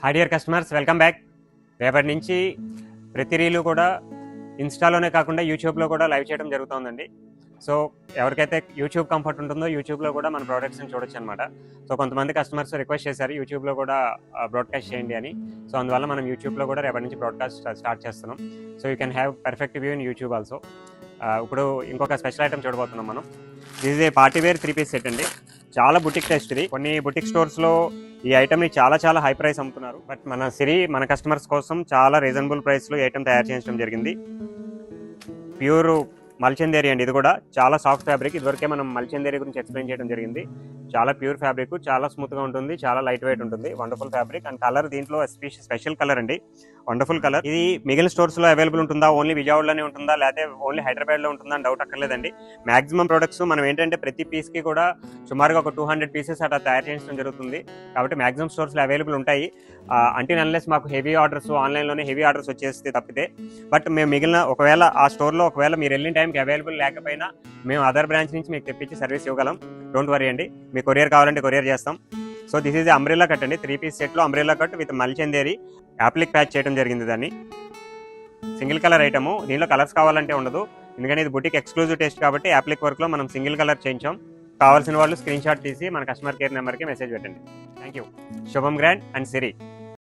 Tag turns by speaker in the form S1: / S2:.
S1: Hi dear customers, welcome back. రేపటి నుంచి ప్రతి రీలు కూడా ఇన్స్టాలోనే కాకుండా యూట్యూబ్లో కూడా లైవ్ చేయడం జరుగుతుందండి. సో ఎవరికైతే యూట్యూబ్ కంఫర్ట్ ఉంటుందో యూట్యూబ్లో కూడా మన ప్రోడక్ట్స్ని చూడొచ్చు అనమాట. సో కొంతమంది కస్టమర్స్ రిక్వెస్ట్ చేశారు యూట్యూబ్లో కూడా బ్రాడ్కాస్ట్ చేయండి అని. సో అందువల్ల మనం యూట్యూబ్లో కూడా రేపటి నుంచి బ్రాడ్కాస్ట్ స్టార్ట్ చేస్తున్నాం. So you can have perfect view in YouTube also. ఇప్పుడు ఇంకొక స్పెషల్ ఐటమ్ చూడబోతున్నాం మనం. This is a party wear 3-piece set అండి. చాలా బుటిక్ టెస్ట్ ఇది. కొన్ని బుటిక్ స్టోర్స్లో ఈ ఐటమ్ని చాలా హై ప్రైస్ అమ్ముతున్నారు. బట్ మన సిరి మన కస్టమర్స్ కోసం చాలా రీజనబుల్ ప్రైస్లో ఈ ఐటమ్ తయారు చేయించడం జరిగింది. ప్యూర్ మల్చందేరి అండి. ఇది కూడా చాలా సాఫ్ట్ ఫ్యాబ్రిక్. ఇదివరకే మనం మల్చందేరి గురించి ఎక్స్ప్లెయిన్ చేయడం జరిగింది. చాలా ప్యూర్ ఫ్యాబ్రిక్, చాలా స్మూత్గా ఉంటుంది, చాలా లైట్ వెయిట్ ఉంటుంది. వండర్ఫుల్ ఫ్యాబ్రిక్ అండ్ కలర్ దీంట్లో స్పెషల్ కలర్ అండి. Wonderful colour. ఇది మిగిలిన స్టోర్స్లో అవైలబుల్ ఉంటుందా, ఓన్లీ విజయవాడలోనే ఉంటుందా, లేకపోతే ఓన్లీ హైదరాబాద్లో ఉంటుందా అని డౌట్ అక్కర్లేదండి. మాక్సిమం ప్రొడక్ట్స్ మనం ఏంటంటే ప్రతి పీస్కి కూడా సుమారుగా ఒక 200 పీసెస్ అట్లా తయారు చేయించడం జరుగుతుంది. కాబట్టి మాక్సిమం స్టోర్స్లో అవైలబుల్ ఉంటాయి. అంటిల్ అన్లెస్ మాకు హెవీ ఆర్డర్స్ ఆన్లైన్లోనే హెవీ ఆర్డర్స్ వచ్చేస్తే తప్పితే. బట్ మేము మిగిలిన ఒకవేళ ఆ స్టోర్లో ఒకవేళ మీరు వెళ్ళిన టైంకి అవైలబుల్ లేకపోయినా మేము అదర్ బ్రాంచ్ నుంచి మీకు తెప్పించి సర్వీస్ ఇవ్వగలం. డోంట్ వరీ అండి. మీకు కొరియర్ కావాలంటే కొరియర్ చేస్తాం. So this is umbrella cut అండి. 3-piece సెట్లో అంబ్రెల్లా కట్ విత్ మల్చందేరి యాప్లిక్ ప్యాచ్ చేయడం జరిగింది. దాన్ని సింగిల్ కలర్ ఐటము. దీనిలో కలర్స్ కావాలంటే ఉండదు, ఎందుకంటే ఇది బుటిక్ ఎక్స్క్లూజివ్ టేస్ట్ కాబట్టి యాప్లిక్ వర్క్లో మనం సింగిల్ కలర్ చేయించాం. కావాల్సిన వాళ్ళు స్క్రీన్ షాట్ తీసి మన కస్టమర్ కేర్ నెంబర్కి మెసేజ్ పెట్టండి. Thank you. శుభం గ్రాండ్ అండ్ సిరి.